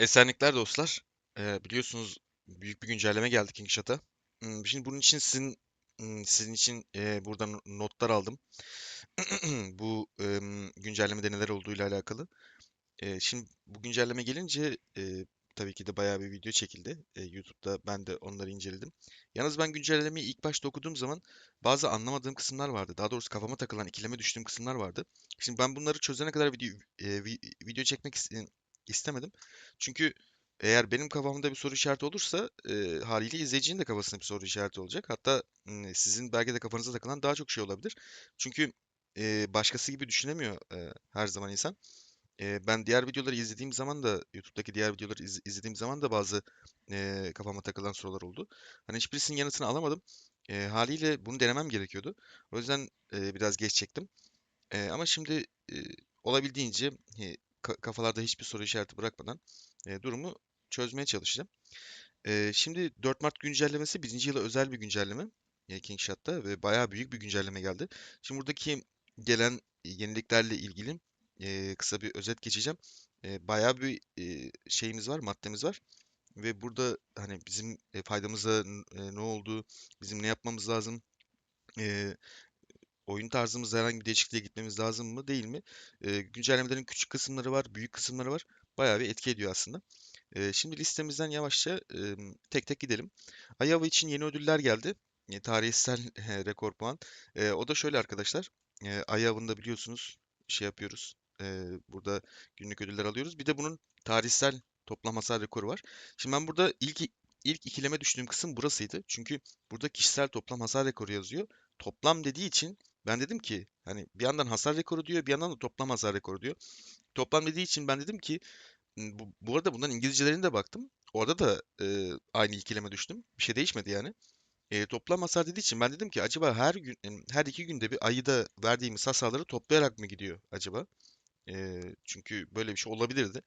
Esenlikler dostlar. Biliyorsunuz büyük bir güncelleme geldi Kingshot'a. Şimdi bunun için sizin için buradan notlar aldım. Bu güncellemede neler olduğuyla alakalı. Şimdi bu güncelleme gelince tabii ki de bayağı bir video çekildi. YouTube'da ben de onları inceledim. Yalnız ben güncellemeyi ilk başta okuduğum zaman bazı anlamadığım kısımlar vardı. Daha doğrusu kafama takılan, ikileme düştüğüm kısımlar vardı. Şimdi ben bunları çözene kadar video çekmek istemedim. Çünkü eğer benim kafamda bir soru işareti olursa haliyle izleyicinin de kafasında bir soru işareti olacak. Hatta sizin belki de kafanıza takılan daha çok şey olabilir. Çünkü başkası gibi düşünemiyor her zaman insan. Ben diğer videoları izlediğim zaman da YouTube'daki diğer videoları izlediğim zaman da bazı kafama takılan sorular oldu. Hani hiçbirisinin yanıtını alamadım. Haliyle bunu denemem gerekiyordu. O yüzden biraz geç çektim. Ama şimdi olabildiğince kafalarda hiçbir soru işareti bırakmadan durumu çözmeye çalışacağım. Şimdi 4 Mart güncellemesi 1. yıla özel bir güncelleme Kingshot'ta ve bayağı büyük bir güncelleme geldi. Şimdi buradaki gelen yeniliklerle ilgili kısa bir özet geçeceğim. Bayağı bir şeyimiz var, maddemiz var ve burada hani bizim faydamıza ne oldu, bizim ne yapmamız lazım, e, oyun tarzımızda herhangi bir değişikliğe gitmemiz lazım mı, değil mi? Güncellemelerin küçük kısımları var, büyük kısımları var. Bayağı bir etki ediyor aslında. Şimdi listemizden yavaşça tek tek gidelim. Ayava için yeni ödüller geldi. Tarihsel rekor puan. O da şöyle arkadaşlar. Ayava'nın da biliyorsunuz şey yapıyoruz. Burada günlük ödüller alıyoruz. Bir de bunun tarihsel toplam hasar rekoru var. Şimdi ben burada ilk ikileme düştüğüm kısım burasıydı. Çünkü burada kişisel toplam hasar rekoru yazıyor. Toplam dediği için ben dedim ki hani bir yandan hasar rekoru diyor, bir yandan da toplam hasar rekoru diyor. Toplam dediği için ben dedim ki bu arada bunların İngilizcelerine de baktım. Orada da aynı ikileme düştüm. Bir şey değişmedi yani. Toplam hasar dediği için ben dedim ki acaba her 2 günde bir ayıda verdiğimiz hasarları toplayarak mı gidiyor acaba? Çünkü böyle bir şey olabilirdi.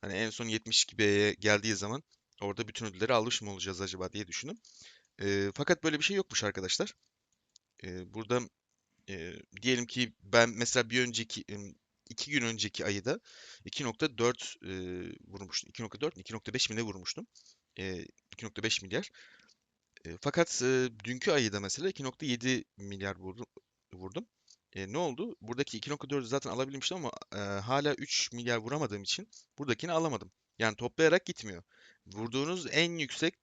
Hani en son 72 B'ye geldiği zaman orada bütün ödülleri almış mı olacağız acaba diye düşündüm. Fakat böyle bir şey yokmuş arkadaşlar. Burada diyelim ki ben mesela 2 gün önceki ayıda 2,4 vurmuştum. 2,4 mi 2,5 mi ne vurmuştum? 2,5 milyar. Fakat dünkü ayıda mesela 2,7 milyar vurdum. Ne oldu? Buradaki 2,4'ü zaten alabilmiştim ama hala 3 milyar vuramadığım için buradakini alamadım. Yani toplayarak gitmiyor. Vurduğunuz en yüksek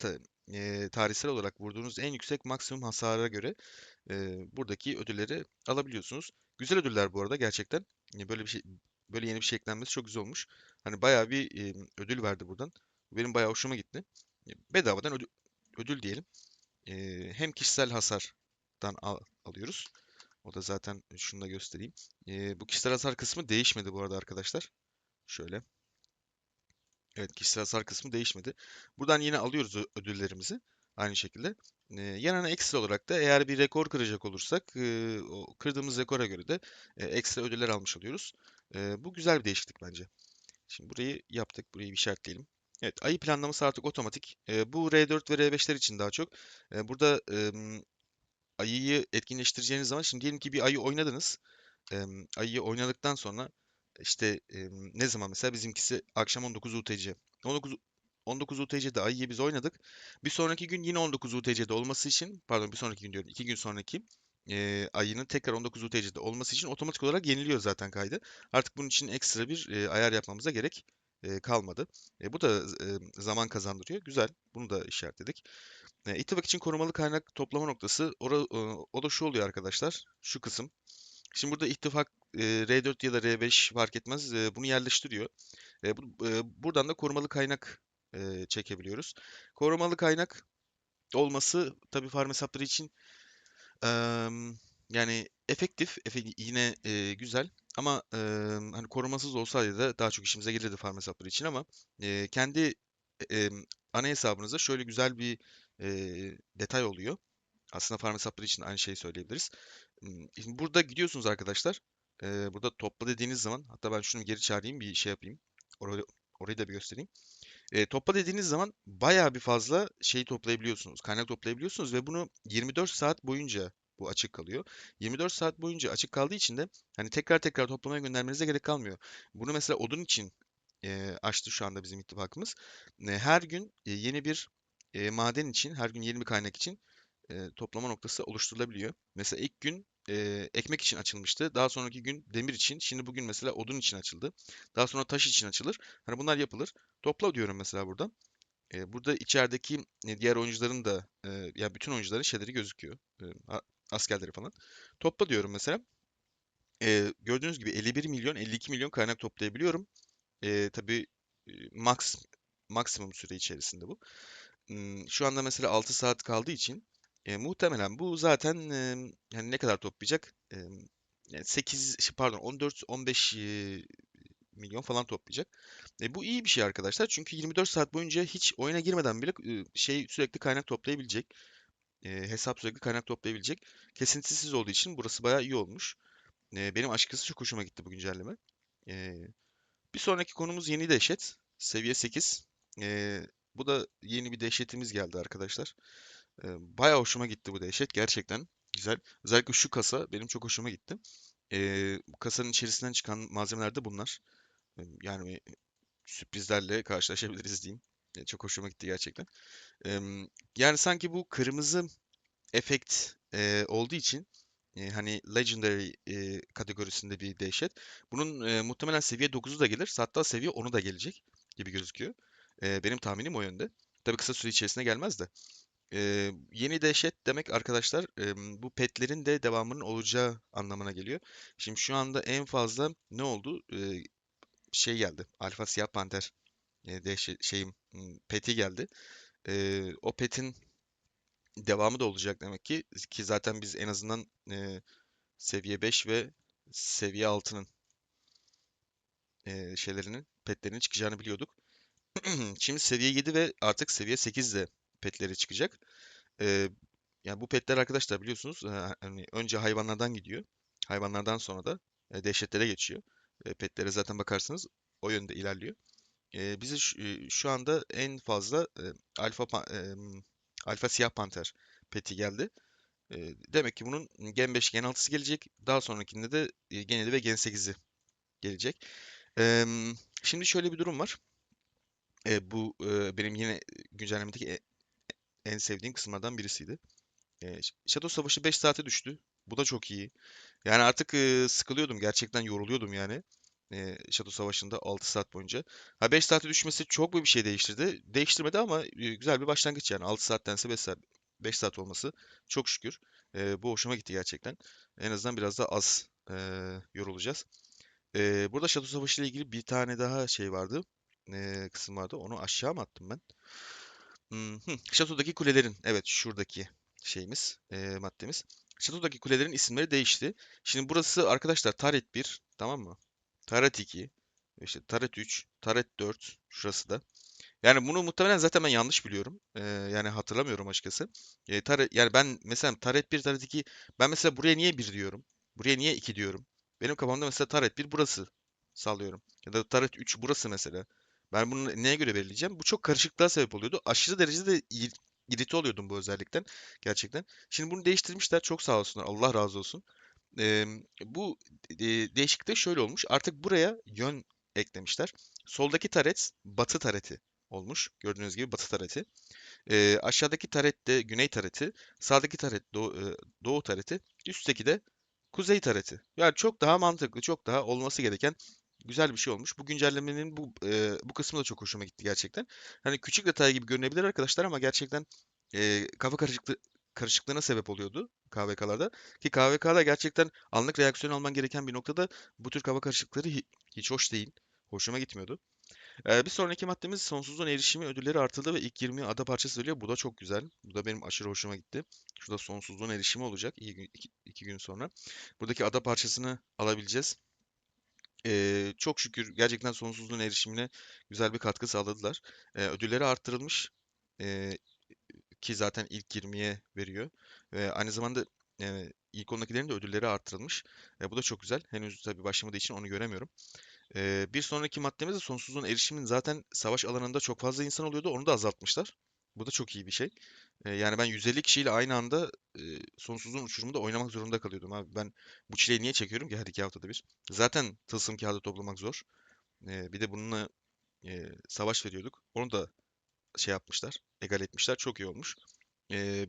tarihsel olarak vurduğunuz en yüksek maksimum hasara göre buradaki ödülleri alabiliyorsunuz. Güzel ödüller bu arada gerçekten. Böyle yeni bir şey eklenmesi çok güzel olmuş. Hani bayağı bir ödül verdi buradan. Benim bayağı hoşuma gitti. Bedavadan ödül diyelim. Hem kişisel hasardan alıyoruz. O da zaten şunu da göstereyim. Bu kişisel hasar kısmı değişmedi bu arada arkadaşlar. Şöyle. Evet, kişisel hasar kısmı değişmedi. Buradan yine alıyoruz ödüllerimizi. Aynı şekilde. Yanına ekstra olarak da eğer bir rekor kıracak olursak o kırdığımız rekora göre de ekstra ödüller almış oluyoruz. Bu güzel bir değişiklik bence. Şimdi burayı yaptık. Burayı bir işaretleyelim. Evet, ayı planlaması artık otomatik. Bu R4 ve R5'ler için daha çok. Burada ayıyı etkinleştireceğiniz zaman şimdi diyelim ki bir ayı oynadınız. Ayıyı oynadıktan sonra işte ne zaman mesela bizimkisi akşam 19 UTC. 19 UTC'de ayıyı biz oynadık. Bir sonraki gün yine 19 UTC'de olması için, pardon bir sonraki gün diyorum, 2 gün sonraki ayının tekrar 19 UTC'de olması için otomatik olarak yeniliyor zaten kaydı. Artık bunun için ekstra bir ayar yapmamıza gerek kalmadı. Bu da zaman kazandırıyor. Güzel. Bunu da işaretledik. İttifak için korumalı kaynak toplama noktası. O da şu oluyor arkadaşlar. Şu kısım. Şimdi burada ittifak R4 ya da R5 fark etmez. Bunu yerleştiriyor. Buradan da korumalı kaynak çekebiliyoruz. Korumalı kaynak olması tabii farm hesapları için yani efektif, yine güzel. Ama hani korumasız olsaydı da daha çok işimize gelirdi farm hesapları için ama kendi ana hesabınızda şöyle güzel bir detay oluyor. Aslında farm hesapları için aynı şeyi söyleyebiliriz. Şimdi burada gidiyorsunuz arkadaşlar. Burada topla dediğiniz zaman, hatta ben şunu geri çağırayım bir şey yapayım. Orayı da bir göstereyim. Topla dediğiniz zaman bayağı bir fazla şey toplayabiliyorsunuz. Kaynak toplayabiliyorsunuz ve bunu 24 saat boyunca bu açık kalıyor. 24 saat boyunca açık kaldığı için de hani tekrar tekrar toplamaya göndermenize gerek kalmıyor. Bunu mesela odun için açtı şu anda bizim ittifakımız. Her gün yeni bir maden için, her gün yeni bir kaynak için toplama noktası oluşturulabiliyor. Mesela ilk gün ekmek için açılmıştı. Daha sonraki gün demir için. Şimdi bugün mesela odun için açıldı. Daha sonra taş için açılır. Hani bunlar yapılır. Topla diyorum mesela burada. Burada içerideki diğer oyuncuların da ya bütün oyuncuların şeyleri gözüküyor. Askerleri falan. Topla diyorum mesela. Gördüğünüz gibi 51 milyon 52 milyon kaynak toplayabiliyorum. Tabii maksimum süre içerisinde bu. Şu anda mesela 6 saat kaldığı için muhtemelen bu zaten yani ne kadar toplayacak? Yani 8 pardon 14-15 milyon falan toplayacak. Bu iyi bir şey arkadaşlar. Çünkü 24 saat boyunca hiç oyuna girmeden bile şey sürekli kaynak toplayabilecek. Hesap sürekli kaynak toplayabilecek. Kesintisiz olduğu için burası bayağı iyi olmuş. Benim açıkçası çok hoşuma gitti bu güncelleme. E, Bir sonraki konumuz yeni dehşet. Seviye 8. Bu da yeni bir dehşetimiz geldi arkadaşlar. Bayağı hoşuma gitti bu dehşet. Gerçekten güzel. Özellikle şu kasa benim çok hoşuma gitti. Bu kasanın içerisinden çıkan malzemeler de bunlar. Yani sürprizlerle karşılaşabiliriz diyeyim. Çok hoşuma gitti gerçekten. Yani sanki bu kırmızı efekt olduğu için hani Legendary kategorisinde bir dehşet. Bunun muhtemelen seviye 9'u da gelir. Hatta seviye 10'u da gelecek gibi gözüküyor. Benim tahminim o yönde. Tabii kısa süre içerisinde gelmez de. Yeni dehşet demek arkadaşlar bu petlerin de devamının olacağı anlamına geliyor. Şimdi şu anda en fazla ne oldu? Şey geldi. Alfa Siyah Panter dehşet peti geldi. O petin devamı da olacak demek ki zaten biz en azından seviye 5 ve seviye 6'nın şeylerinin petlerinin çıkacağını biliyorduk. Şimdi seviye 7 ve artık seviye 8 de petleri çıkacak. Eee, Yani bu petler arkadaşlar biliyorsunuz hani önce hayvanlardan gidiyor. Hayvanlardan sonra da dehşetlere geçiyor. Petlere zaten bakarsanız o yönde ilerliyor. Bize şu anda en fazla alfa siyah panter peti geldi. Demek ki bunun Gen 5, Gen 6'sı gelecek. Daha sonrakinde de Gen 7 ve Gen 8'i gelecek. Şimdi şöyle bir durum var. Bu benim yine güncellemedeki en sevdiğim kısımlardan birisiydi. Shadow Savaşı 5 saate düştü. Bu da çok iyi. Yani artık sıkılıyordum. Gerçekten yoruluyordum yani. Shadow Savaşı'nda 6 saat boyunca. Ha 5 saate düşmesi çok mu bir şey değiştirdi? Değiştirmedi ama güzel bir başlangıç yani. 6 saattense 5 saat, 5 saat olması çok şükür. Bu hoşuma gitti gerçekten. En azından biraz da az yorulacağız. Burada Shadow Savaşı ile ilgili bir tane daha şey vardı. Kısım vardı. Onu aşağı mı attım ben? Şatodaki kulelerin, evet şuradaki şeyimiz, maddemiz. Şatodaki kulelerin isimleri değişti. Şimdi burası arkadaşlar Taret 1, tamam mı? Taret 2, işte Taret 3, Taret 4, şurası da. Yani bunu muhtemelen zaten ben yanlış biliyorum. Yani hatırlamıyorum açıkçası. Yani ben mesela Taret 1, Taret 2, ben mesela buraya niye bir diyorum? Buraya niye 2 diyorum? Benim kafamda mesela Taret 1 burası sallıyorum. Ya da Taret 3 burası mesela. Ben bunu neye göre belirleyeceğim? Bu çok karışıklığa sebep oluyordu. Aşırı derecede irite oluyordum bu özellikten. Gerçekten. Şimdi bunu değiştirmişler. Çok sağ olsunlar. Allah razı olsun. Bu değişiklik de şöyle olmuş. Artık buraya yön eklemişler. Soldaki taret batı tareti olmuş. Gördüğünüz gibi batı tareti. Aşağıdaki taret de güney tareti. Sağdaki taret doğu tareti. Üstteki de kuzey tareti. Yani çok daha mantıklı, çok daha olması gereken güzel bir şey olmuş. Bu güncellemenin bu kısmı da çok hoşuma gitti gerçekten. Hani küçük detay gibi görünebilir arkadaşlar ama gerçekten kafa karışıklığına sebep oluyordu KVK'larda. Ki KVK'da gerçekten anlık reaksiyon alman gereken bir noktada bu tür kafa karışıklıkları hiç hoş değil. Hoşuma gitmiyordu. Bir sonraki maddemiz sonsuzluğun erişimi ödülleri artıldı ve ilk 20 ada parçası veriliyor. Bu da çok güzel. Bu da benim aşırı hoşuma gitti. Şurada sonsuzluğun erişimi olacak iki gün sonra. Buradaki ada parçasını alabileceğiz. Çok şükür gerçekten sonsuzluğun erişimine güzel bir katkı sağladılar. Ödülleri arttırılmış. Ee, Ki zaten ilk 20'ye veriyor. Ve aynı zamanda ilk 10'dakilerin de ödülleri arttırılmış. Bu da çok güzel. Henüz tabii başlamadığı için onu göremiyorum. Bir sonraki maddemiz de sonsuzluğun erişimin zaten savaş alanında çok fazla insan oluyordu. Onu da azaltmışlar. Bu da çok iyi bir şey. Yani ben 150 kişiyle aynı anda sonsuzluğun uçurumunda oynamak zorunda kalıyordum abi. Ben bu çileyi niye çekiyorum ki her 2 haftada bir? Zaten tılsım kağıdı toplamak zor. Bir de bununla savaş veriyorduk. Onu da şey yapmışlar, egal etmişler. Çok iyi olmuş.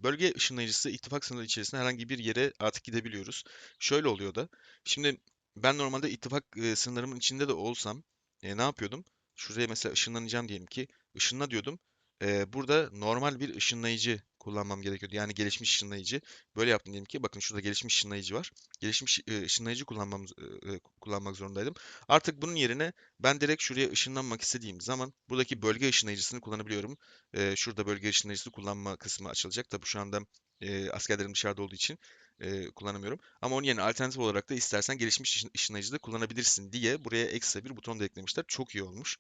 Bölge ışınlayıcısı ittifak sınırları içerisinde herhangi bir yere artık gidebiliyoruz. Şöyle oluyor da. Şimdi ben normalde ittifak sınırlarımın içinde de olsam ne yapıyordum? Şuraya mesela ışınlanacağım diyelim ki. Işınla diyordum. Burada normal bir ışınlayıcı kullanmam gerekiyordu. Yani gelişmiş ışınlayıcı. Böyle yaptım diyelim ki. Bakın şurada gelişmiş ışınlayıcı var. Gelişmiş ışınlayıcı kullanmak zorundaydım. Artık bunun yerine ben direkt şuraya ışınlanmak istediğim zaman buradaki bölge ışınlayıcısını kullanabiliyorum. Şurada bölge ışınlayıcısı kullanma kısmı açılacak. Tabii şu anda askerlerim dışarıda olduğu için kullanamıyorum. Ama onun yerine alternatif olarak da istersen gelişmiş ışınlayıcı da kullanabilirsin diye buraya ekstra bir buton da eklemişler. Çok iyi olmuş.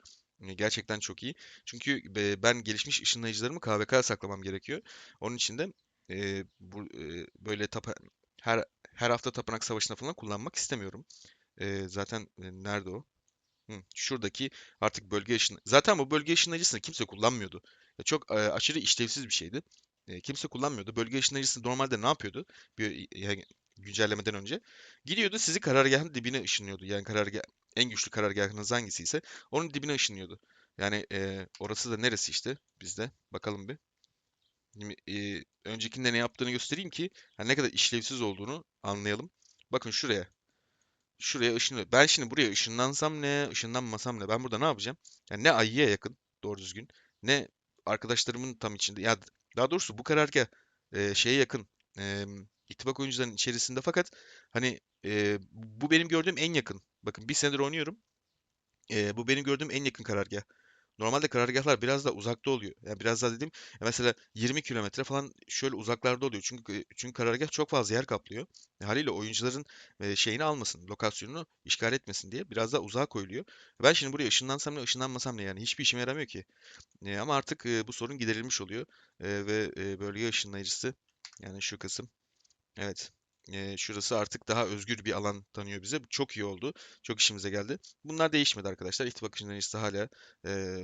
Gerçekten çok iyi. Çünkü ben gelişmiş ışınlayıcılarımı KVK saklamam gerekiyor. Onun için de böyle her her hafta tapınak savaşına falan kullanmak istemiyorum. Zaten nerede o? Şuradaki artık bölge ışın. Zaten bu bölge ışınlayıcısını kimse kullanmıyordu. Çok aşırı işlevsiz bir şeydi. Kimse kullanmıyordu. Bölge ışınlayıcısı normalde ne yapıyordu? Yani güncellemeden önce. Gidiyordu sizi karargahın dibine ışınlıyordu. Yani en güçlü karargahınız hangisi ise onun dibine ışınlıyordu. Yani orası da neresi işte bizde. Bakalım bir. Şimdi, öncekinde ne yaptığını göstereyim ki hani ne kadar işlevsiz olduğunu anlayalım. Bakın şuraya. Şuraya ışınlıyor. Ben şimdi buraya ışınlansam ne, ışınlanmasam ne? Ben burada ne yapacağım? Yani ne ayıya yakın, doğru düzgün, ne arkadaşlarımın tam içinde. Ya daha doğrusu bu karargah şeye yakın. E, ittifak oyuncularının içerisinde fakat hani bu benim gördüğüm en yakın. Bakın bir senedir oynuyorum. Bu benim gördüğüm en yakın karargah. Normalde karargahlar biraz daha uzakta oluyor. Yani biraz daha dediğim mesela 20 kilometre falan şöyle uzaklarda oluyor. Çünkü karargah çok fazla yer kaplıyor. Haliyle oyuncuların şeyini almasın, lokasyonunu işgal etmesin diye biraz daha uzağa koyuluyor. Ben şimdi buraya ışınlansam ne, ışınlanmasam ne yani hiçbir işime yaramıyor ki. Ama artık bu sorun giderilmiş oluyor. Ve bölge ışınlayıcısı yani şu kısım. Evet. Şurası artık daha özgür bir alan tanıyor bize. Bu çok iyi oldu. Çok işimize geldi. Bunlar değişmedi arkadaşlar. İttifak ışınlayıcısı hala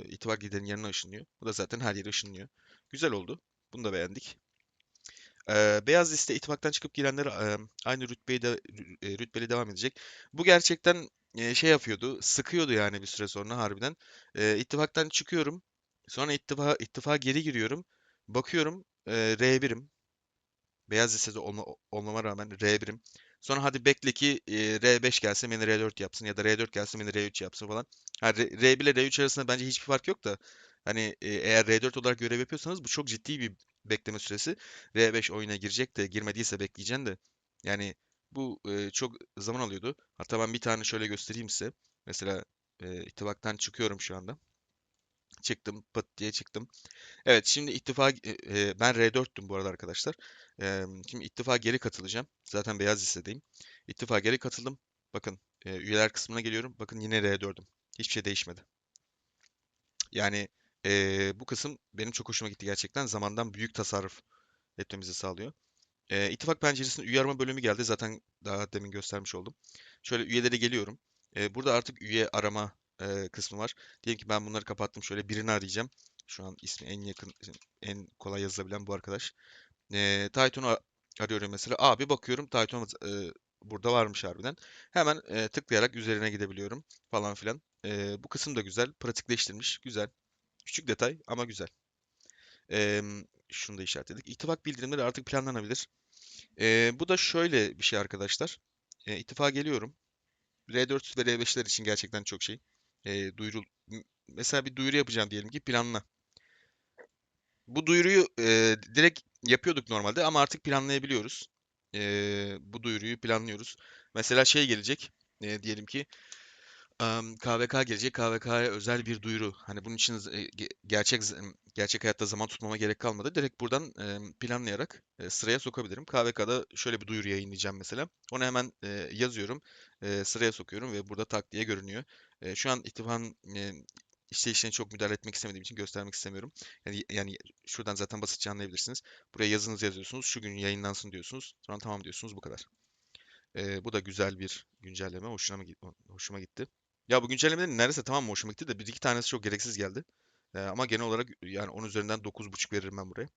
ittifak liderinin yanına ışınlıyor. Bu da zaten her yere ışınlıyor. Güzel oldu. Bunu da beğendik. Beyaz liste ittifaktan çıkıp girenler aynı rütbeli devam edecek. Bu gerçekten şey yapıyordu. Sıkıyordu yani bir süre sonra harbiden. İttifaktan çıkıyorum. Sonra ittifa geri giriyorum. Bakıyorum R1'im. Beyaz listede olmama rağmen R1'im. Sonra hadi bekle ki R5 gelsin beni R4 yapsın ya da R4 gelsin beni R3 yapsın falan. Ha, R1 ile R3 arasında bence hiçbir fark yok da hani eğer R4 olarak görev yapıyorsanız bu çok ciddi bir bekleme süresi. R5 oyuna girecek de girmediyse bekleyeceksin de. Yani bu çok zaman alıyordu. Hatta ben bir tane şöyle göstereyim size. Mesela ittifaktan çıkıyorum şu anda. Çıktım, pıt diye çıktım. Evet, şimdi ben R4'tüm bu arada arkadaşlar. Şimdi ittifa geri katılacağım. Zaten beyaz listedeyim. İttifa geri katıldım. Bakın üyeler kısmına geliyorum. Bakın yine R4'üm. Hiçbir şey değişmedi. Yani bu kısım benim çok hoşuma gitti gerçekten. Zamandan büyük tasarruf etmemizi sağlıyor. İttifak penceresinde üye arama bölümü geldi. Zaten daha demin göstermiş oldum. Şöyle üyelere geliyorum. Burada artık üye arama kısmı var. Diyelim ki ben bunları kapattım. Şöyle birini arayacağım. Şu an ismi en yakın, en kolay yazılabilen bu arkadaş. Taytun'u arıyorum mesela. Abi bakıyorum Taytun burada varmış harbiden. Hemen tıklayarak üzerine gidebiliyorum falan filan. Bu kısım da güzel. Pratikleştirmiş. Güzel. Küçük detay ama güzel. Eee, Şunu da işaretledik. İttifak bildirimleri artık planlanabilir. Bu da şöyle bir şey arkadaşlar. İttifa geliyorum. R4 ve R5'ler için gerçekten çok şey. Mesela bir duyuru yapacağım diyelim ki planla. Bu duyuruyu direkt yapıyorduk normalde ama artık planlayabiliyoruz. Bu duyuruyu planlıyoruz. Mesela şey gelecek. Diyelim ki KVK gelecek. KVK'ya özel bir duyuru. Hani bunun için gerçek hayatta zaman tutmama gerek kalmadı. Direkt buradan planlayarak sıraya sokabilirim. KVK'da şöyle bir duyuru yayınlayacağım mesela. Onu hemen yazıyorum. Sıraya sokuyorum ve burada tak diye görünüyor. Şu an ittifakın işleyişine çok müdahale etmek istemediğim için göstermek istemiyorum. Yani şuradan zaten basitçe anlayabilirsiniz. Buraya yazınızı yazıyorsunuz. Şu gün yayınlansın diyorsunuz. Sonra tamam diyorsunuz. Bu kadar. Bu da güzel bir güncelleme. Hoşuma gitti. Ya bu güncellemelerin neredeyse tamam hoşuma gitti de bir iki tanesi çok gereksiz geldi. Ama genel olarak yani 10 üzerinden 9,5 veririm ben buraya.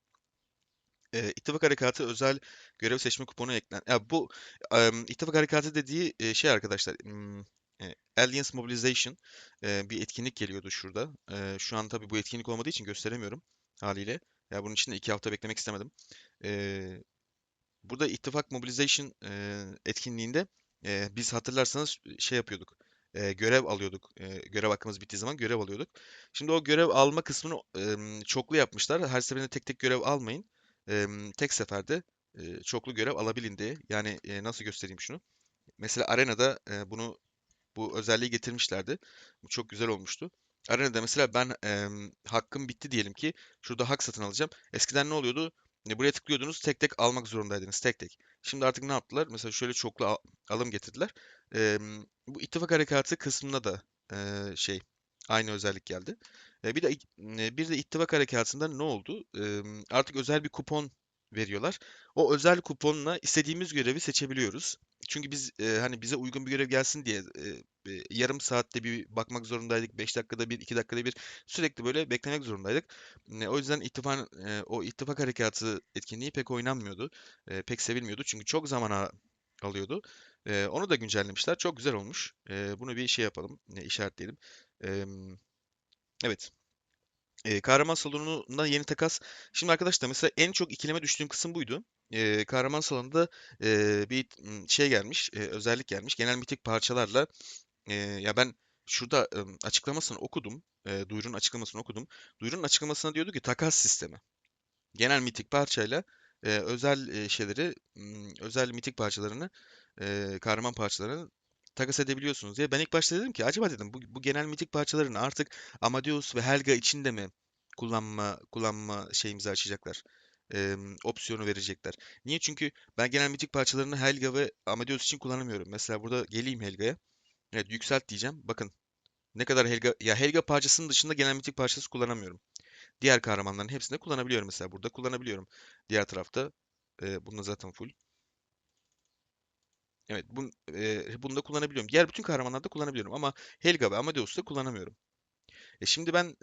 İttifak Harekatı özel görev seçme kuponu eklen. Ya bu İttifak Harekatı dediği şey arkadaşlar. Alliance Mobilization bir etkinlik geliyordu şurada. Şu an tabii bu etkinlik olmadığı için gösteremiyorum haliyle. Ya bunun için de 2 hafta beklemek istemedim. E, Burada ittifak Mobilization etkinliğinde biz hatırlarsanız şey yapıyorduk. Görev alıyorduk. Görev hakkımız bittiği zaman görev alıyorduk. Şimdi o görev alma kısmını çoklu yapmışlar. Her seferinde tek tek görev almayın. Tek seferde çoklu görev alabilin diye. Yani nasıl göstereyim şunu? Mesela Arena'da bu özelliği getirmişlerdi. Bu çok güzel olmuştu. Arena'da mesela ben hakkım bitti diyelim ki şurada hak satın alacağım. Eskiden ne oluyordu? Buraya tıklıyordunuz tek tek almak zorundaydınız tek tek. Şimdi artık ne yaptılar? Mesela şöyle çoklu alım getirdiler. Bu ittifak harekatı kısmına da şey aynı özellik geldi. Bir de ittifak harekatında ne oldu? Artık özel bir kupon veriyorlar. O özel kuponla istediğimiz görevi seçebiliyoruz. Çünkü biz hani bize uygun bir görev gelsin diye yarım saatte bir bakmak zorundaydık. 5 dakikada bir, 2 dakikada bir sürekli böyle beklemek zorundaydık. O yüzden o ittifak harekatı etkinliği pek oynanmıyordu. Pek sevilmiyordu. Çünkü çok alıyordu. Onu da güncellemişler. Çok güzel olmuş. Bunu bir şey yapalım. İşaretleyelim. Em, evet. Kahraman salonuna yeni takas. Şimdi arkadaşlar mesela en çok ikileme düştüğüm kısım buydu. Kahraman salonunda şey gelmiş, özellik gelmiş. Genel mitik parçalarla ya ben şurada açıklamasını okudum. Duyurunun açıklamasını okudum. Duyurunun açıklamasına diyordu ki takas sistemi. Genel mitik parçayla özel özel mitik parçalarını, kahraman parçalarını takas edebiliyorsunuz diye. Ben ilk başta dedim ki acaba dedim bu genel mitik parçalarını artık Amadeus ve Helga için de mi kullanma şeyimizi açacaklar? Opsiyonu verecekler. Niye? Çünkü ben genel mitik parçalarını Helga ve Amadeus için kullanamıyorum. Mesela burada geleyim Helga'ya. Evet, yükselt diyeceğim. Bakın ne kadar Helga parçasının dışında genel mitik parçası kullanamıyorum. Diğer kahramanların hepsinde kullanabiliyorum mesela. Burada kullanabiliyorum. Diğer tarafta bunda zaten full. Evet, bunu da kullanabiliyorum. Diğer bütün kahramanlarda kullanabiliyorum ama Helga ve Amadeus'ta kullanamıyorum. Şimdi ben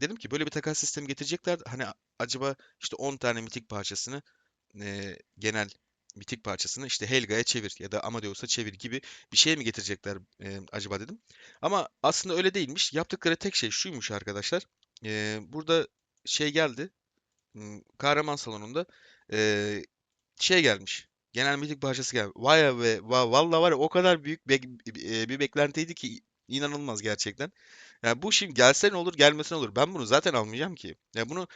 dedim ki böyle bir takas sistemi getirecekler. Hani acaba işte 10 tane mitik parçasını genel mitik parçasını işte Helga'ya çevir ya da Amadeus'a çevir gibi bir şey mi getirecekler acaba dedim. Ama aslında öyle değilmiş. Yaptıkları tek şey şuymuş arkadaşlar. Burada şey geldi. Kahraman salonunda eee, şey gelmiş. Genel müzik parçası gelmiş. Vay be, vallahi var ya o kadar büyük bir beklentiydi ki inanılmaz gerçekten. Yani bu şimdi gelse ne olur, gelmese ne olur. Ben bunu zaten almayacağım ki. Ya bunu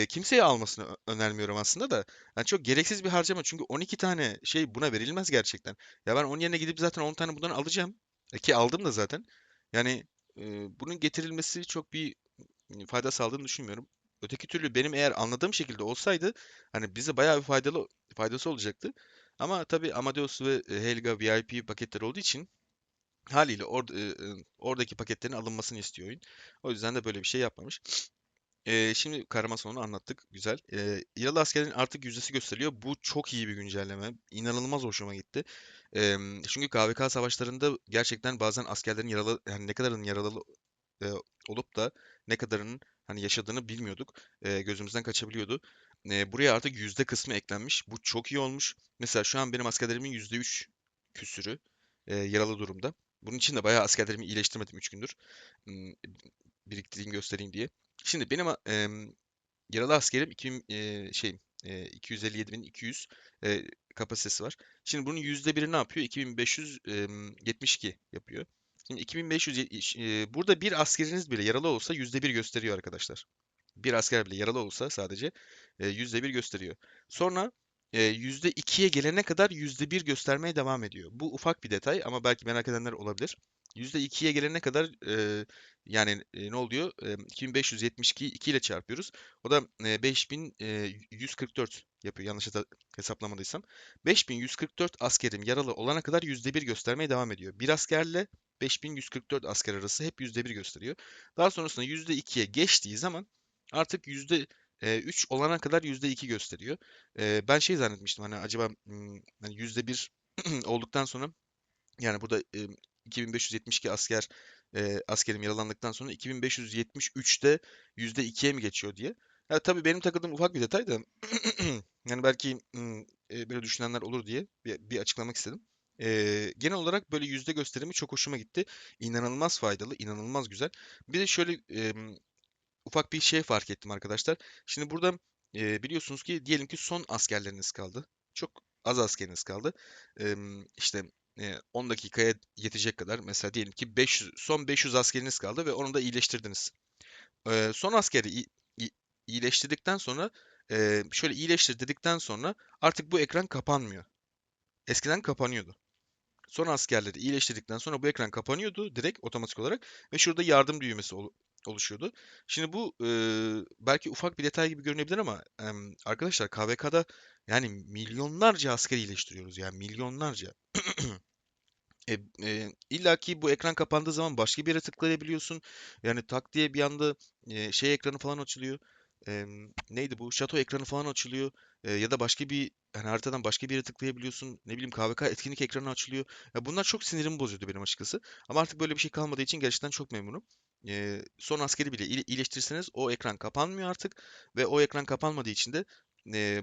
kimseye almasını önermiyorum aslında da. Yani çok gereksiz bir harcama. Çünkü 12 tane şey buna verilmez gerçekten. Ya ben onun yerine gidip zaten 10 tane bundan alacağım. Ki aldım da zaten. Yani bunun getirilmesi çok bir fayda sağladığını düşünmüyorum. Öteki türlü benim eğer anladığım şekilde olsaydı hani bize bayağı bir faydası olacaktı. Ama tabii Amadeus ve Helga VIP paketler olduğu için haliyle oradaki paketlerin alınmasını istiyor oyun. O yüzden de böyle bir şey yapmamış. Şimdi kahraman sonunu anlattık. Güzel. Yaralı askerlerin artık yüzdesi gösteriliyor. Bu çok iyi bir güncelleme. İnanılmaz hoşuma gitti. Çünkü KVK savaşlarında gerçekten bazen askerlerin yaralı, yani ne kadarının yaralı e, olup da ne kadarının hani yaşadığını bilmiyorduk. Gözümüzden kaçabiliyordu. Buraya artık yüzde kısmı eklenmiş. Bu çok iyi olmuş. Mesela şu an benim askerlerimin %3 küsürü yaralı durumda. Bunun için de bayağı askerlerimi iyileştirmedim 3 gündür. Hmm, Biriktireyim göstereyim diye. Şimdi benim yaralı askerim 257.200 kapasitesi var. Şimdi bunun %1'i ne yapıyor? 2572 yapıyor. Şimdi 2570 burada bir askeriniz bile yaralı olsa %1 gösteriyor arkadaşlar. Bir asker bile yaralı olsa sadece %1 gösteriyor. Sonra %2'ye gelene kadar %1 göstermeye devam ediyor. Bu ufak bir detay ama belki merak edenler olabilir. %2'ye gelene kadar yani ne oluyor? 2572'yi 2 ile çarpıyoruz. O da 5144 yapıyor yanlış hesaplamadıysam. 5144 askerim yaralı olana kadar %1 göstermeye devam ediyor. Bir askerle 5144 asker arası hep %1 gösteriyor. Daha sonrasında %2'ye geçtiği zaman artık %3 olana kadar %2 gösteriyor. Ben şey zannetmiştim hani acaba hani %1 olduktan sonra yani burada 2572 askerim yaralandıktan sonra 2573'te %2'ye mi geçiyor diye. Ya tabii benim takıldığım ufak bir detay da yani belki böyle düşünenler olur diye bir açıklamak istedim. Genel olarak böyle yüzde gösterimi çok hoşuma gitti. İnanılmaz faydalı, inanılmaz güzel. Bir de şöyle ufak bir şey fark ettim arkadaşlar. Şimdi burada biliyorsunuz ki diyelim ki son askerleriniz kaldı. Çok az askeriniz kaldı. İşte 10 dakikaya yetecek kadar mesela diyelim ki 500, son 500 askeriniz kaldı ve onu da iyileştirdiniz. Son askeri iyileştirdikten sonra şöyle iyileştir dedikten sonra artık bu ekran kapanmıyor. Eskiden kapanıyordu. Son askerleri iyileştirdikten sonra bu ekran kapanıyordu direkt otomatik olarak ve şurada yardım düğmesi oluşuyordu. Şimdi bu belki ufak bir detay gibi görünebilir ama arkadaşlar KVK'da yani milyonlarca asker iyileştiriyoruz yani milyonlarca. İlla ki bu ekran kapandığı zaman başka bir yere tıklayabiliyorsun. Yani tak diye bir anda şey ekranı falan açılıyor. Neydi bu? Şato ekranı falan açılıyor. Ya da başka bir hani haritadan başka bir yere tıklayabiliyorsun. Ne bileyim KVK etkinlik ekranı açılıyor. Ya bunlar çok sinirimi bozuyordu benim açıkçası. Ama artık böyle bir şey kalmadığı için gerçekten çok memnunum. Son askeri bile iyileştirirseniz o ekran kapanmıyor artık ve o ekran kapanmadığı için de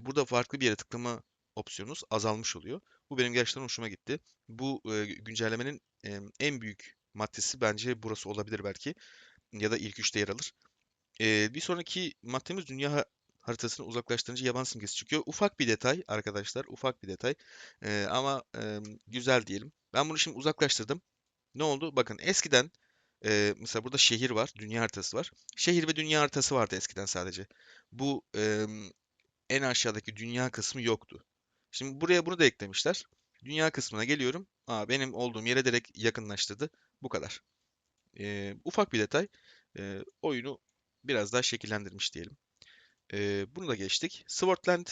burada farklı bir yere tıklama opsiyonunuz azalmış oluyor. Bu benim gerçekten hoşuma gitti. Bu güncellemenin en büyük maddesi bence burası olabilir belki ya da ilk üçte yer alır. Bir sonraki maddemiz dünya haritasını uzaklaştırınca yaban simgesi çıkıyor. Ufak bir detay arkadaşlar, ufak bir detay. Ama güzel diyelim. Ben bunu şimdi uzaklaştırdım. Ne oldu? Bakın eskiden mesela burada şehir var, dünya haritası var. Şehir ve dünya haritası vardı eskiden sadece. Bu en aşağıdaki dünya kısmı yoktu. Şimdi buraya bunu da eklemişler. Dünya kısmına geliyorum. Aa, benim olduğum yere direkt yakınlaştırdı. Bu kadar. Ufak bir detay. Oyunu biraz daha şekillendirmiş diyelim. Bunu da geçtik. Swordland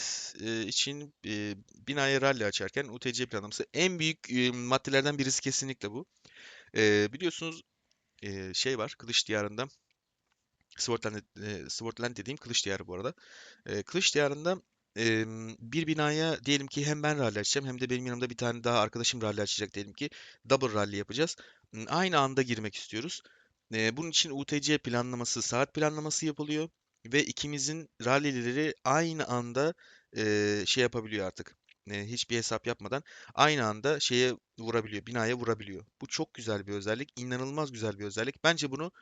için binaya rally açarken UTC planlaması en büyük maddelerden birisi kesinlikle bu. Biliyorsunuz şey var Kılıç Diyarı'nda. Swordland dediğim Kılıç Diyarı bu arada. Kılıç Diyarı'nda bir binaya diyelim ki hem ben rally açacağım hem de benim yanımda bir tane daha arkadaşım rally açacak diyelim ki. Double rally yapacağız. Aynı anda girmek istiyoruz. Bunun için UTC planlaması, saat planlaması yapılıyor ve ikimizin rally'leri aynı anda şey yapabiliyor artık. Hiçbir hesap yapmadan aynı anda şeye vurabiliyor, binaya vurabiliyor. Bu çok güzel bir özellik, inanılmaz güzel bir özellik. Bence bunu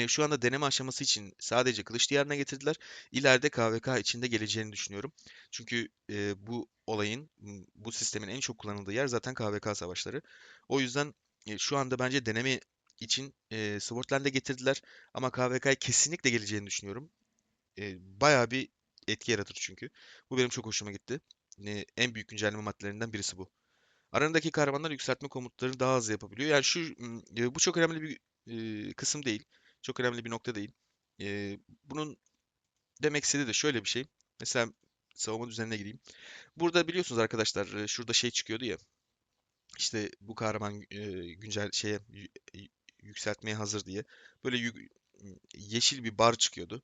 şu anda deneme aşaması için sadece Kılıç Diyarı'na getirdiler. İleride KVK içinde geleceğini düşünüyorum. Çünkü bu olayın, bu sistemin en çok kullanıldığı yer zaten KVK savaşları. O yüzden şu anda bence deneme için Swordland'e getirdiler. Ama KVK'ya kesinlikle geleceğini düşünüyorum. Bayağı bir etki yaratır çünkü. Bu benim çok hoşuma gitti. En büyük güncelleme maddelerinden birisi bu. Aranındaki kahramanlar yükseltme komutlarını daha hızlı yapabiliyor. Yani bu çok önemli bir kısım değil. Çok önemli bir nokta değil. Bunun demek istediği de şöyle bir şey. Mesela savunma düzenine gireyim. Burada biliyorsunuz arkadaşlar şurada şey çıkıyordu ya. İşte bu kahraman güncel yükseltmeye hazır diye. Böyle yeşil bir bar çıkıyordu.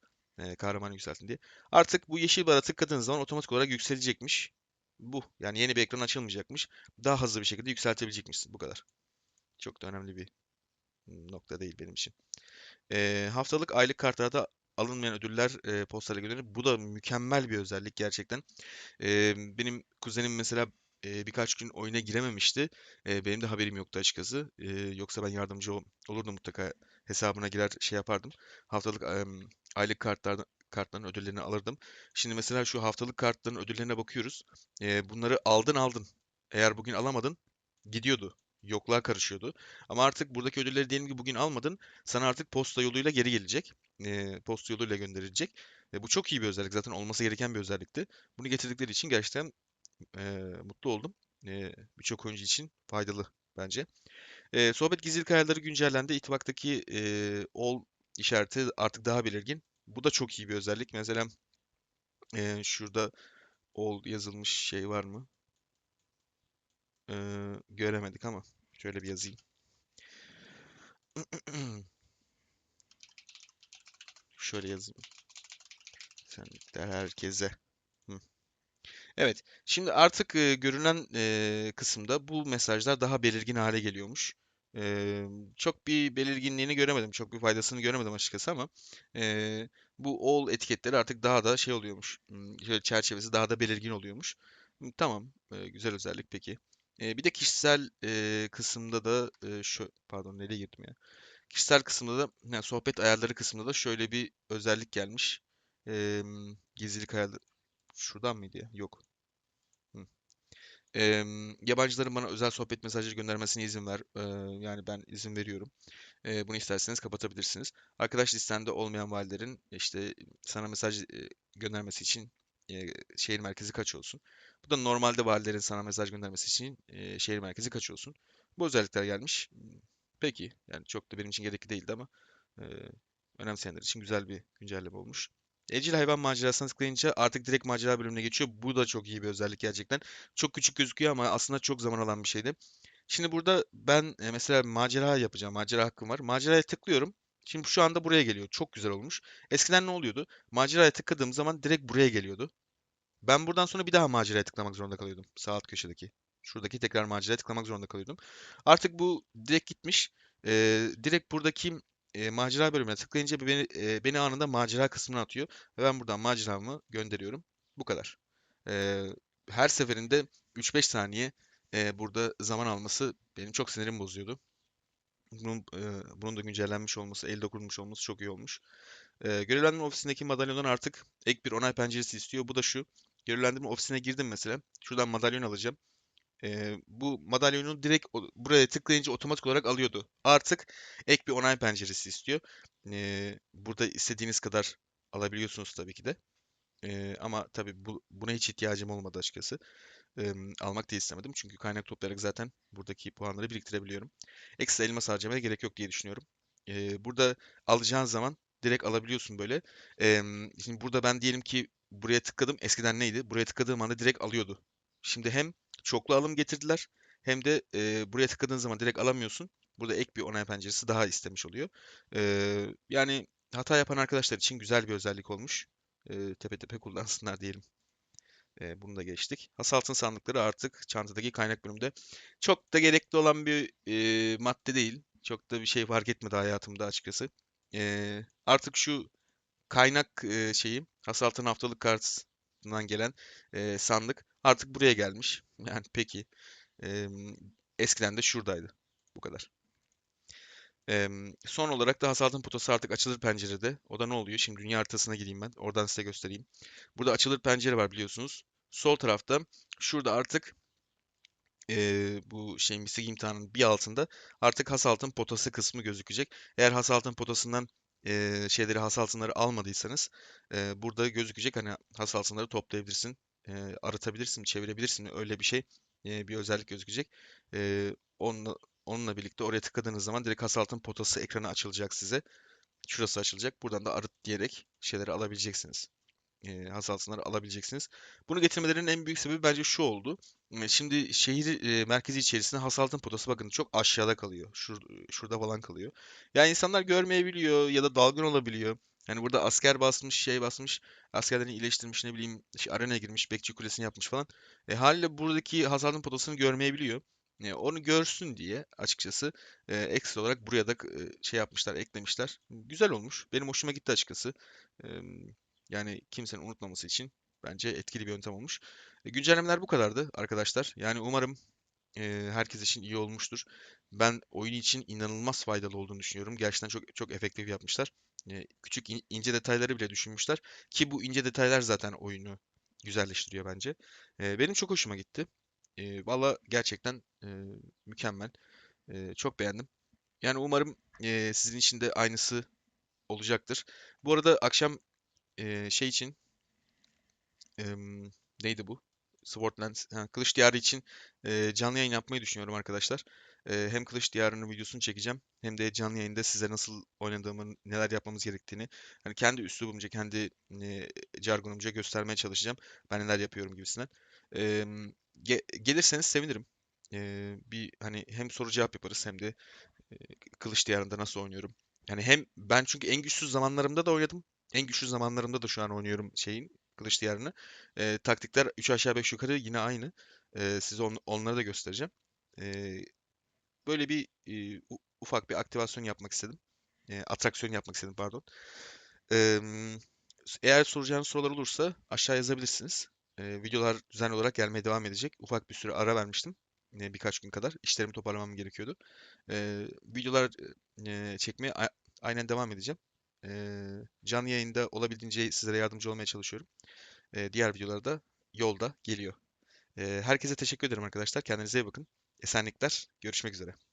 Kahramanı yükseltin diye. Artık bu yeşil bara tıkladığınız zaman otomatik olarak yükselecekmiş. Bu. Yani yeni bir ekran açılmayacakmış. Daha hızlı bir şekilde yükseltebilecekmişsin. Bu kadar. Çok da önemli bir nokta değil benim için. Haftalık aylık kartlarda alınmayan ödüller postayla gönderilir. Bu da mükemmel bir özellik gerçekten. Benim kuzenim mesela birkaç gün oyuna girememişti. Benim de haberim yoktu açıkçası. Yoksa ben yardımcı olurdum mutlaka hesabına girer şey yapardım. Haftalık aylık kartların ödüllerini alırdım. Şimdi mesela şu haftalık kartların ödüllerine bakıyoruz. Bunları aldın. Eğer bugün alamadın gidiyordu. Yokluğa karışıyordu. Ama artık buradaki ödülleri diyelim ki bugün almadın. Sana artık posta yoluyla geri gelecek. Posta yoluyla gönderilecek. Bu çok iyi bir özellik. Zaten olması gereken bir özellikti. Bunu getirdikleri için gerçekten mutlu oldum. Birçok oyuncu için faydalı bence. Sohbet gizlilik ayarları güncellendi. İttibaktaki all işareti artık daha belirgin. Bu da çok iyi bir özellik. Mesela şurada all yazılmış şey var mı? Göremedik ama şöyle bir yazayım. Şöyle yazayım. Sen de herkese. Hı. Evet. Şimdi artık görünen kısımda bu mesajlar daha belirgin hale geliyormuş. E, Çok bir belirginliğini göremedim. Çok bir faydasını göremedim açıkçası ama bu all etiketleri artık daha da şey oluyormuş. Şöyle çerçevesi daha da belirgin oluyormuş. Tamam. Güzel özellik peki. Bir de kişisel kısımda da pardon nereye girdim ya? Kişisel kısımda da yani sohbet ayarları kısmında da şöyle bir özellik gelmiş. Gizlilik ayarları şuradan mıydı ya? Yok. Hı. Yabancıların bana özel sohbet mesajları göndermesine izin ver. Yani ben izin veriyorum. Bunu isterseniz kapatabilirsiniz. Arkadaş listende olmayan valilerin işte sana mesaj göndermesi için şehir merkezi kaç olsun? Bu da normalde valilerin sana mesaj göndermesi için şehir merkezi kaç olsun? Bu özellikler gelmiş. Peki yani çok da benim için gerekli değildi ama e, önemseyenler için güzel bir güncelleme olmuş. Evcil hayvan macerasına tıklayınca artık direkt macera bölümüne geçiyor. Bu da çok iyi bir özellik gerçekten. Çok küçük gözüküyor ama aslında çok zaman alan bir şeydi. Şimdi burada ben mesela macera yapacağım. Macera hakkım var. Maceraya tıklıyorum. Şimdi şu anda buraya geliyor. Çok güzel olmuş. Eskiden ne oluyordu? Maceraya tıkladığım zaman direkt buraya geliyordu. Ben buradan sonra bir daha maceraya tıklamak zorunda kalıyordum. Sağ alt köşedeki. Şuradaki tekrar maceraya tıklamak zorunda kalıyordum. Artık bu direkt gitmiş. Direkt buradaki macera bölümüne tıklayınca beni anında macera kısmına atıyor. Ve ben buradan maceramı gönderiyorum. Bu kadar. Ee, Her seferinde 3-5 saniye burada zaman alması benim çok sinirimi bozuyordu. Bunun da güncellenmiş olması, elde dokunmuş olması çok iyi olmuş. Görevlendirme ofisindeki madalyondan artık ek bir onay penceresi istiyor. Bu da şu. Görevlendirme ofisine girdim mesela. Şuradan madalyon alacağım. Bu madalyonu direkt buraya tıklayınca otomatik olarak alıyordu. Artık ek bir onay penceresi istiyor. Burada istediğiniz kadar alabiliyorsunuz tabii ki de. Ama tabii buna hiç ihtiyacım olmadı açıkçası. Almak da istemedim. Çünkü kaynak toplayarak zaten buradaki puanları biriktirebiliyorum. Ekstra elmas harcamaya gerek yok diye düşünüyorum. Burada alacağın zaman direkt alabiliyorsun böyle. Şimdi burada ben diyelim ki buraya tıkladım. Eskiden neydi? Buraya tıkladığım anda direkt alıyordu. Şimdi hem çoklu alım getirdiler hem de buraya tıkladığın zaman direkt alamıyorsun. Burada ek bir onay penceresi daha istemiş oluyor. Yani hata yapan arkadaşlar için güzel bir özellik olmuş. Tepe tepe kullansınlar diyelim. Bunu da geçtik. Hasaltın sandıkları artık çantadaki kaynak bölümünde. Çok da gerekli olan bir madde değil. Çok da bir şey fark etmedi hayatımda açıkçası. Artık şu kaynak şeyi, Hasaltın haftalık kartından gelen sandık artık buraya gelmiş. Yani peki. Em, Eskiden de şuradaydı. Bu kadar. Son olarak da Hasaltın potası artık açılır pencerede. O da ne oluyor? Şimdi dünya haritasına gideyim ben. Oradan size göstereyim. Burada açılır pencere var biliyorsunuz. Sol tarafta şurada artık bu şeyin misik imtihanının bir altında artık hasaltın potası kısmı gözükecek. Eğer hasaltın potasından hasaltınları almadıysanız burada gözükecek. Hani hasaltınları toplayabilirsin, arıtabilirsin, çevirebilirsin. Öyle bir şey, bir özellik gözükecek. Onunla, onunla birlikte oraya tıkladığınız zaman direkt hasaltın potası ekranı açılacak size. Şurası açılacak. Buradan da arıt diyerek şeyleri alabileceksiniz, hasılatları alabileceksiniz. Bunu getirmelerinin en büyük sebebi bence şu oldu. Şimdi şehir merkezi içerisinde hasılatın potası bakın çok aşağıda kalıyor. Şurada falan kalıyor. Yani insanlar görmeyebiliyor ya da dalgın olabiliyor. Yani burada asker basmış, şey basmış, askerlerini iyileştirmiş, ne bileyim, işte arenaya girmiş, bekçi kulesini yapmış falan. Haliyle buradaki hasılatın potasını görmeyebiliyor. Onu görsün diye açıkçası ekstra olarak buraya da şey yapmışlar, eklemişler. Güzel olmuş. Benim hoşuma gitti açıkçası. Yani kimsenin unutmaması için bence etkili bir yöntem olmuş. Güncellemeler bu kadardı arkadaşlar. Yani umarım herkes için iyi olmuştur. Ben oyun için inanılmaz faydalı olduğunu düşünüyorum. Gerçekten çok çok efektif yapmışlar. Küçük ince detayları bile düşünmüşler ki bu ince detaylar zaten oyunu güzelleştiriyor bence. Benim çok hoşuma gitti. Valla gerçekten mükemmel. Çok beğendim. Yani umarım sizin için de aynısı olacaktır. Bu arada akşam şey için neydi bu? Swordlands, ha, Kılıç Diyarı için canlı yayın yapmayı düşünüyorum arkadaşlar. Hem Kılıç Diyarı'nın videosunu çekeceğim hem de canlı yayında size nasıl oynadığımı, neler yapmamız gerektiğini hani kendi üslubumca, kendi jargonumca göstermeye çalışacağım. Ben neler yapıyorum gibisinden. Gelirseniz sevinirim. Bir hani hem soru cevap yaparız hem de e, Kılıç Diyarı'nda nasıl oynuyorum. Yani hem ben çünkü en güçsüz zamanlarımda da oynadım. En güçlü zamanlarımda da şu an oynuyorum Kılıç Diyarı'nı. Taktikler 3 aşağı 5 yukarı yine aynı. Size onları da göstereceğim. Ee, Böyle bir ufak bir aktivasyon yapmak istedim. Atraksiyon yapmak istedim pardon. Ee, Eğer soracağınız sorular olursa aşağı yazabilirsiniz. Videolar düzenli olarak gelmeye devam edecek. Ufak bir süre ara vermiştim. birkaç gün kadar. İşlerimi toparlamam gerekiyordu. Videolar çekmeye aynen devam edeceğim. Canlı yayında olabildiğince sizlere yardımcı olmaya çalışıyorum. Diğer videolar da yolda geliyor. Herkese teşekkür ederim arkadaşlar. Kendinize iyi bakın. Esenlikler. Görüşmek üzere.